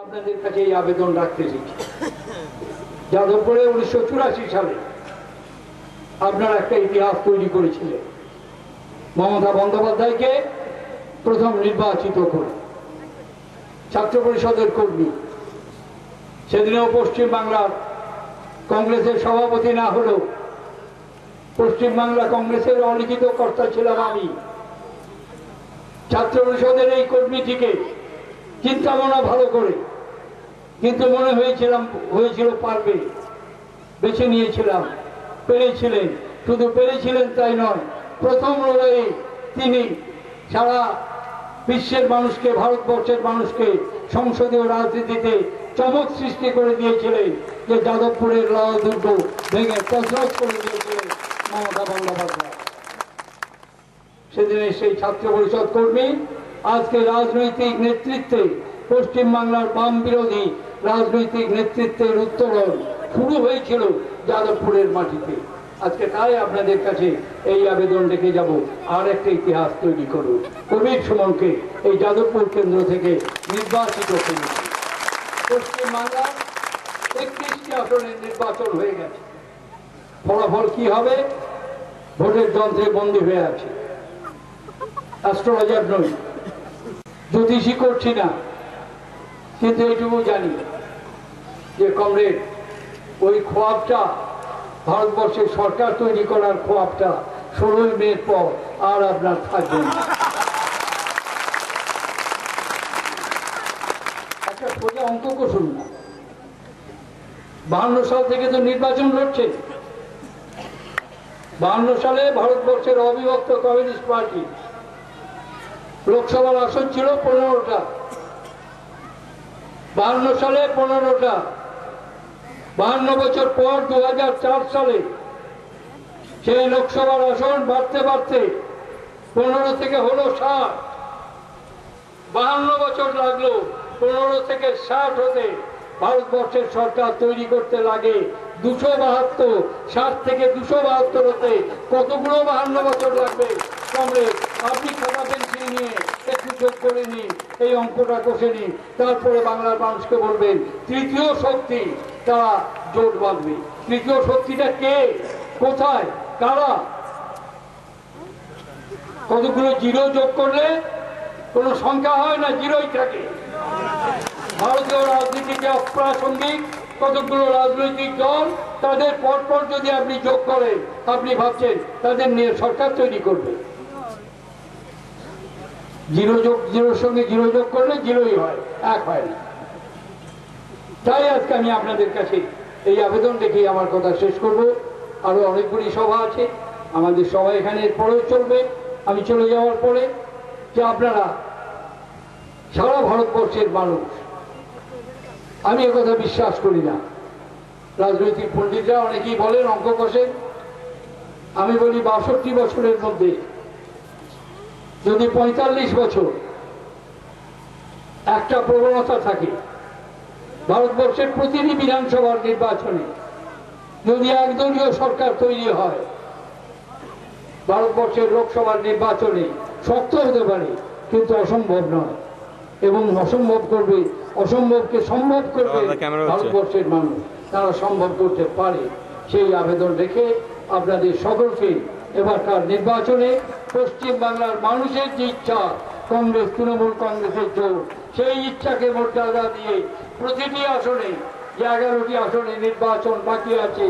আপনাদের কাছে এই আবেদন রাখতে এসেছি। যাদবপুরে 1984 সালে আপনারা একটা ইতিহাস তৈরি করেছিলেন, মমতা বন্দ্যোপাধ্যায়কে প্রথম নির্বাচিত করে ছাত্র পরিষদের কর্মী। সেদিনেও পশ্চিমবাংলার কংগ্রেসের সভাপতি না হলেও পশ্চিমবাংলা কংগ্রেসের অলিখিত কর্তা ছিলাম আমি। ছাত্র পরিষদের এই কর্মীটিকে চিন্তা ভাবনা ভালো করে, কিন্তু মনে হয়েছিল পারবে, বেছে নিয়েছিলাম, পেরেছিলেন। শুধু পেরেছিলেন তাই নয়, প্রথম লড়াইয়ে তিনি সারা বিশ্বের মানুষকে, ভারতবর্ষের মানুষকে সংসদীয় রাজনীতিতে চমক সৃষ্টি করে দিয়েছিলেন, যে যাদবপুরের লাল দুর্গ ভেঙে তছনছ করে দিয়েছিলেন মমতা বন্দ্যোপাধ্যায়। সেদিনের সেই ছাত্র পরিষদ কর্মী আজকে রাজনৈতিক নেতৃত্বে, পশ্চিমবাংলার বাম বিরোধী রাজনৈতিক নেতৃত্বের উত্তরণ শুরু হয়েছিল যাদবপুরের মাটিতে। আজকে তাই আপনাদের কাছে এই আবেদন রেখে যাব, আর একটা ইতিহাস তৈরি করুন। কবির সুমনকে এই যাদবপুর কেন্দ্র থেকে নির্বাচিত করুন। পশ্চিমবাংলার 31টি আসনের নির্বাচন হয়ে গেছে। ফলাফল কি হবে? ভোটের যন্ত্রে বন্দী হয়ে আছে। অ্যাস্ট্রোলজার নই, জ্যোতিষী করছি না, কিন্তু এইটুকু জানি যে কমরেড, ওই খোয়াবটা, ভারতবর্ষের সরকার তৈরি করার খোয়াবটা 16 মের পর আর আপনার থাকবে না। একটা সোজা অঙ্ক কষুন না। 52 সাল থেকে তো নির্বাচন লড়ছে। 52 সালে ভারতবর্ষের অবিভক্ত কমিউনিস্ট পার্টি লোকসভার আসন ছিল 15টা। 52 সালে 15টা। 52 বছর পর 2004 সালে সেই লোকসভার আসন বাড়তে বাড়তে 15 থেকে হলো 60। 52 বছর লাগলো 15 থেকে 60 হতে। ভারতবর্ষের সরকার তৈরি করতে লাগে 272। 60 থেকে 272 হতে কতগুলো 52 বছর লাগবে? কমরেড, আপনি খাতা পেন্সিল নিয়ে একটু যোগ করে নিন, এই অঙ্কটা কষে নিন, তারপরে বাংলার মানুষকে বলবেন তৃতীয় শক্তি তারা জোট বাঁধবে। তৃতীয় শক্তিটা কে, কোথায়, কারা? কতগুলো জিরো যোগ করলে কোনো সংখ্যা হয় না, জিরোই থাকে। ভারতীয় রাজনীতিতে অপ্রাসঙ্গিক কতগুলো রাজনৈতিক দল, তাদের পরপর যদি আপনি যোগ করেন, আপনি ভাবছেন তাদের নিয়ে সরকার তৈরি করবে। জিরোর সঙ্গে জিরো যোগ করলে জিরোই হয়, এক হয় না। তাই আজকে আমি আপনাদের কাছে এই আবেদন রেখে আমার কথা শেষ করব। আরো অনেকগুলি সভা আছে, আমাদের সভা এখানে এরপরেও চলবে। আমি চলে যাওয়ার পরে যে আপনারা সারা ভারতবর্ষের মানুষ, আমি একথা বিশ্বাস করি না। রাজনৈতিক পণ্ডিতরা অনেকেই বলেন অঙ্ক কষেন, আমি বলি 62 বছরের মধ্যে যদি 45 বছর একটা প্রবণতা থাকে, ভারতবর্ষের প্রতিটি বিধানসভার নির্বাচনে যদি একদলীয় সরকার তৈরি হয়, ভারতবর্ষের লোকসভার নির্বাচনে শক্ত হতে পারে, কিন্তু অসম্ভব নয়। এবং অসম্ভবকে সম্ভব করবে ভারতবর্ষের মানুষ, তারা সম্ভব করতে পারে। সেই আবেদন রেখে আপনাদের সকলকে এবারকার নির্বাচনে পশ্চিমবাংলার মানুষের যে ইচ্ছা, কংগ্রেস তৃণমূল কংগ্রেসের জোট, সেই ইচ্ছাকে মর্যাদা দিয়ে প্রতিটি আসনে, যে 11টি আসনে নির্বাচন বাকি আছে,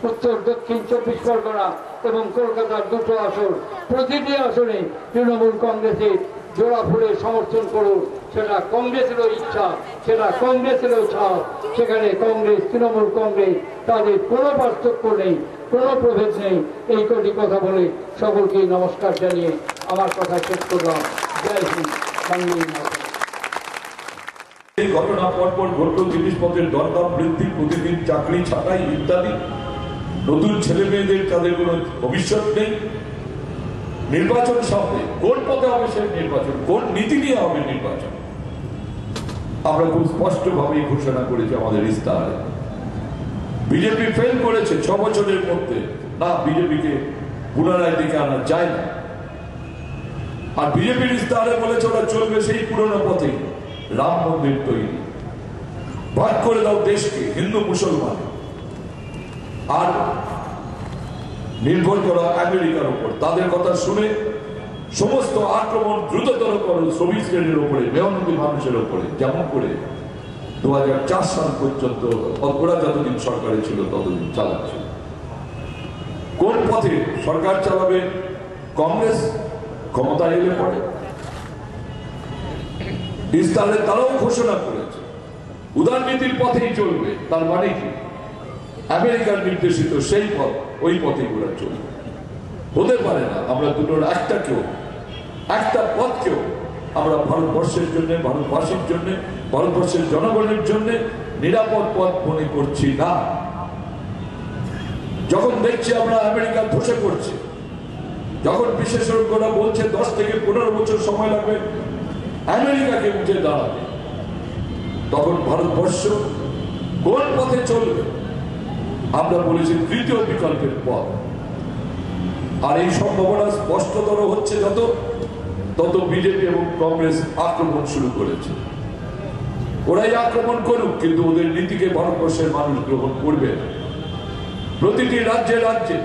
উত্তর দক্ষিণ 24 পরগনা এবং কলকাতার 2টো আসন, প্রতিটি আসনে তৃণমূল কংগ্রেসের জোড়া ফুলে সমর্থন করুন। সেটা কংগ্রেসেরও ইচ্ছা, সেটা কংগ্রেসেরও ছাপ। সেখানে কংগ্রেস তৃণমূল কংগ্রেস তাদের কোনো পার্থক্য নেই, কোনো প্রভেদ নেই। এই কটি কথা বলে সকলকে নমস্কার জানিয়ে আমার কথা শেষ করলাম। জয় হিন্দ, বন্দে মাতরম। এই ঘটনা পরপর ঘটল জিনিসপত্রের দরদাম বৃদ্ধি, প্রতিদিন চাকরি ছাঁটাই ইত্যাদি। নতুন ছেলে মেয়েদের তাদের কোনো ভবিষ্যৎ নেই। নির্বাচন সামনে, কোন পথে হবে সেই নির্বাচন, কোন নীতি নিয়ে হবে নির্বাচন, আমরা খুব স্পষ্টভাবে ঘোষণা করেছি আমাদের ইস্তাহারে। বিজেপি ফেল করেছে 6 বছরের মধ্যে। না, বিজেপিকে পুনরায় দিকে আনা যায় না। আর বিজেপির ইস্তাহারে বলেছে ওরা চলবে সেই পুরনো পথে, রাম মন্দির তৈরি। ভাগ করে দাও দেশকে হিন্দু মুসলমান, আর নির্ভর করো আমেরিকার উপর। তাদের কথা শুনে সমস্ত আক্রমণ দ্রুততর করো শ্রমিক শ্রেণীর উপরে, মেহনতি মানুষের উপরে, যেমন করে 2004 সাল পর্যন্ত ওরা যতদিন সরকারে ছিল ততদিন চালাচ্ছে। কোন পথে সরকার চালাবে? কংগ্রেস ক্ষমতা এলে পড়ে ইস্তারে তারাও ঘোষণা করেছে উদারনীতির পথেই চলবে। তার মানে কি? আমেরিকার নির্দেশিত সেই পথ, ওই পথে ওরা চলবে। হতে পারে না আমরা দুটোর একটা পথকেও আমরা ভারতবর্ষের জন্য, ভারতবাসীর জন্য, ভারতবর্ষের জনগণের জন্য নিরাপদ পথ মনে করছি না। যখন দেখছি আমরা আমেরিকা ধসে পড়ছে, যখন বিশেষজ্ঞরা বলছে 10 থেকে 15 বছর সময় লাগবে আমেরিকাকে উঠে দাঁড়াতে, তখন ভারতবর্ষ কোন পথে চলবে? আমরা বলেছি তৃতীয় বিকল্পের পথ। আর এই সম্ভাবনা স্পষ্টতর হচ্ছে তত বিজেপি এবং কংগ্রেস আক্রমণ শুরু করেছে। ওরাই আক্রমণ করুক, কিন্তু ওদের নীতিকে ভারতবর্ষের মানুষ গ্রহণ করবে না। প্রতিটি রাজ্যে রাজ্যে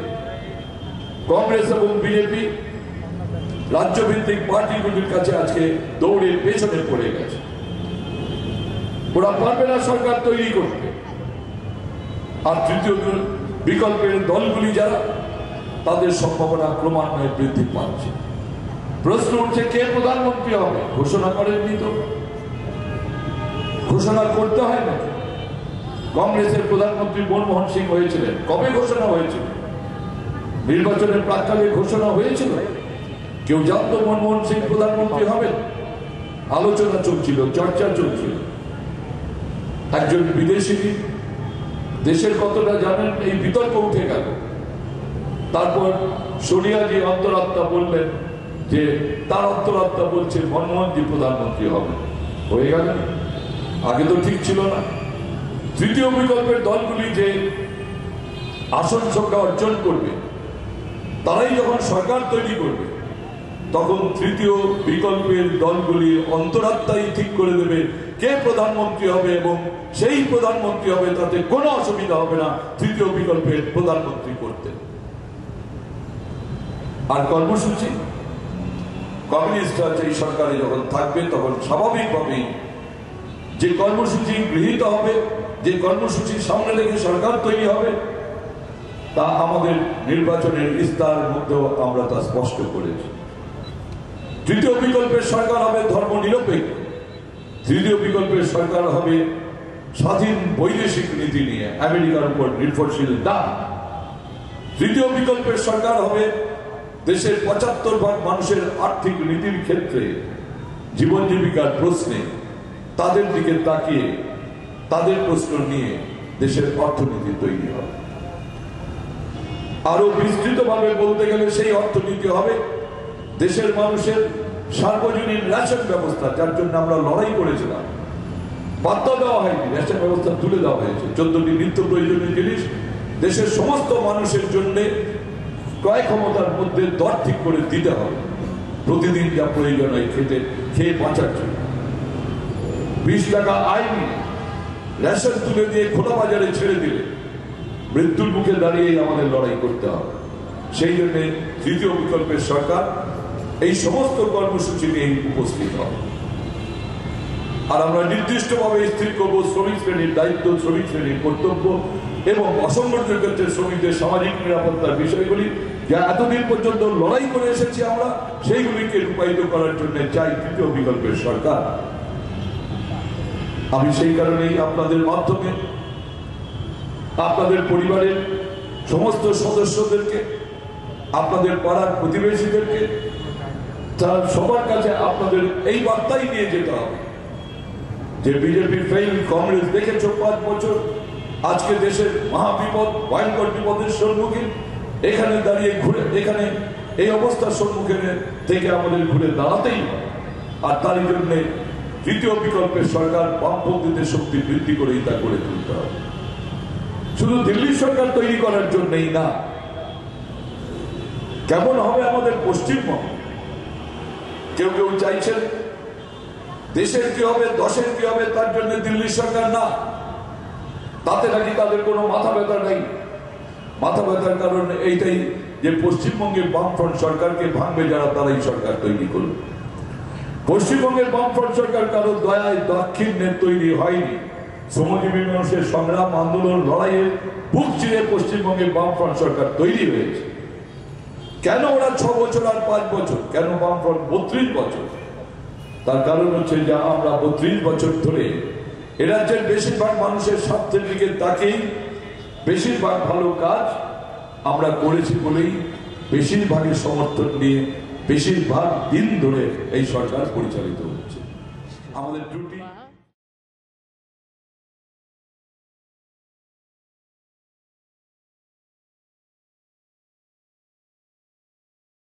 কংগ্রেস এবং বিজেপি রাজ্যভিত্তিক পার্টিগুলির কাছে আজকে দৌড়ে পেছনে পড়ে গেছে। ওরা পারবে না সরকার তৈরি করতে। আর তৃতীয় বিকল্পের দলগুলি যারা, তাদের সম্ভাবনা ক্রমান্বয়ে বৃদ্ধি পাচ্ছে। প্রশ্ন উঠছে কে প্রধানমন্ত্রী হবে? ঘোষণা করেননি তো, ঘোষণা করতে হয় না। কংগ্রেসের প্রধানমন্ত্রী মনমোহন সিং হয়েছিলেন, কবে ঘোষণা হয়েছিল? নির্বাচনের প্রাক্কালে ঘোষণা হয়েছিল? কেউ জানতো মনমোহন সিং প্রধানমন্ত্রী হবেন? আলোচনা চলছিল, চর্চা চলছিল। একজন বিদেশি দেশের কতটা জানেন এই বিতর্ক উঠে গেল। তারপর সোনিয়াজি অন্তরাত্মা বললেন যে তার অন্তরাত্মা বলছে মনমোহনজি প্রধানমন্ত্রী হবে। হয়ে গেল। আগে তো ঠিক ছিল না। তৃতীয় বিকল্পের দলগুলি যে আসন সংখ্যা অর্জন করবে, তারাই যখন সরকার তৈরি করবে, তখন তৃতীয় বিকল্পের দলগুলি অন্তরাত্মাই ঠিক করে দেবে কে প্রধানমন্ত্রী হবে, এবং সেই প্রধানমন্ত্রী হবে, তাতে কোনো অসুবিধা হবে না তৃতীয় বিকল্পের প্রধানমন্ত্রী করতে। আর কর্মসূচি কমিউনিস্টরা এই সরকারে যখন থাকবে, তখন স্বাভাবিকভাবেই যে কর্মসূচি গৃহীত হবে, যে কর্মসূচির সামনে রেখে সরকার তৈরি হবে, তা আমাদের নির্বাচনের ইস্তাহারের মধ্যেও আমরা তা স্পষ্ট করেছি। তৃতীয় বিকল্পের সরকার হবে ধর্ম নিরপেক্ষ। তৃতীয় বিকল্পের সরকার হবে স্বাধীন বৈদেশিক নীতি নিয়ে, আমেরিকার উপর নির্ভরশীল না। তৃতীয় বিকল্পের সরকার হবে দেশের 75% মানুষের আর্থিক নীতির ক্ষেত্রে, জীবন জীবিকার প্রশ্নে তাদের দিকে তাকিয়ে, তাদের প্রশ্ন নিয়ে দেশের অর্থনীতি তৈরি হবে। আরো বিস্তৃতভাবে বলতে গেলে সেই অর্থনীতি হবে দেশের মানুষের সার্বজনীন রেশন ব্যবস্থা, যার জন্য আমরা লড়াই করেছিলাম। বাধ্য দেওয়া হয়নি, রেশন ব্যবস্থা তুলে দেওয়া হয়েছে। 14টি নিত্য প্রয়োজনীয় জিনিস দেশের সমস্ত মানুষের জন্য ক্রয় ক্ষমতার মধ্যে দর ঠিক করে দিতে হবে। প্রতিদিন যা প্রয়োজন হয় খেয়ে বাঁচার জন্য 20 টাকা আয় নিয়ে রেশন তুলে দিয়ে খোলা বাজারে ছেড়ে দিলে মৃত্যুর মুখে দাঁড়িয়েই আমাদের লড়াই করতে হবে। সেই জন্য তৃতীয় বিকল্পের সরকার এই সমস্ত কর্মসূচি নিয়ে উপস্থিত হবে। আর আমরা নির্দিষ্টভাবে স্থির করবো শ্রমিক শ্রেণীর দায়িত্ব, শ্রমিক শ্রেণীর কর্তব্য এবং অসংগঠিত ক্ষেত্রে শ্রমিকদের সামাজিক নিরাপত্তার বিষয়গুলি, যা এতদিন পর্যন্ত লড়াই করে এসেছি আমরা, সেইগুলিকে রূপায়িত করার জন্য চাই তৃতীয় বিকল্পের সরকার। আমি সেই কারণেই আপনাদের মাধ্যমে আপনাদের পরিবারের সমস্ত সদস্যদেরকে, আপনাদের পাড়ার প্রতিবেশীদেরকে, তার সবার কাছে আপনাদের এই বার্তাই নিয়ে যেতে হবে যে বিজেপি ফেইল, কংগ্রেস দেখেছ 5 বছর, আজকে দেশের মহাবিপদ, ভয়ঙ্কর বিপদের সম্মুখীন, এখানে দাঁড়িয়ে এখানে এই অবস্থার সম্মুখীন থেকে আমাদের ঘুরে দাঁড়াতেই হয়। আর তারই জন্য তৃতীয় বিকল্পের সরকার বামপন্থীদের শক্তি বৃদ্ধি করেই তা করে তুলতে হবে। শুধু দিল্লি সরকার তৈরি করার জন্যই না, কেমন হবে আমাদের পশ্চিমবঙ্গ? কেউ কেউ চাইছেন দেশের কি হবে, দশের কি হবে, তার জন্য দিল্লি সরকার না, তাতে নাকি তাদের কোনো মাথা ব্যথা নেই। মাথা ব্যথার কারণ এইটাই যে পশ্চিমবঙ্গের বামফ্রন্ট সরকারকে ভাঙবে যারা, তারাই সরকার তৈরি করবে। পশ্চিমবঙ্গের বামফ্রন্ট সরকার কারো দয়ায় দাক্ষিণ্যের তৈরি হয়নি। শ্রমজীবী মানুষের সংগ্রাম, আন্দোলন, লড়াইয়ের বুক চিরে পশ্চিমবঙ্গের বামফ্রন্ট সরকার তৈরি হয়েছে। কেন ওরা 6 বছর আর 5 বছর, কেন বামফ্রন্ট 32 বছর? তার কারণ হচ্ছে যে আমরা 32 বছর ধরে এ রাজ্যের বেশিরভাগ মানুষের স্বার্থের দিকে তাকেই বেশিরভাগ ভালো কাজ আমরা করেছি বলেই বেশিরভাগের সমর্থন নিয়ে বেশিরভাগ দিন ধরে এই সরকার পরিচালিত হচ্ছে। আমাদের ত্রুটি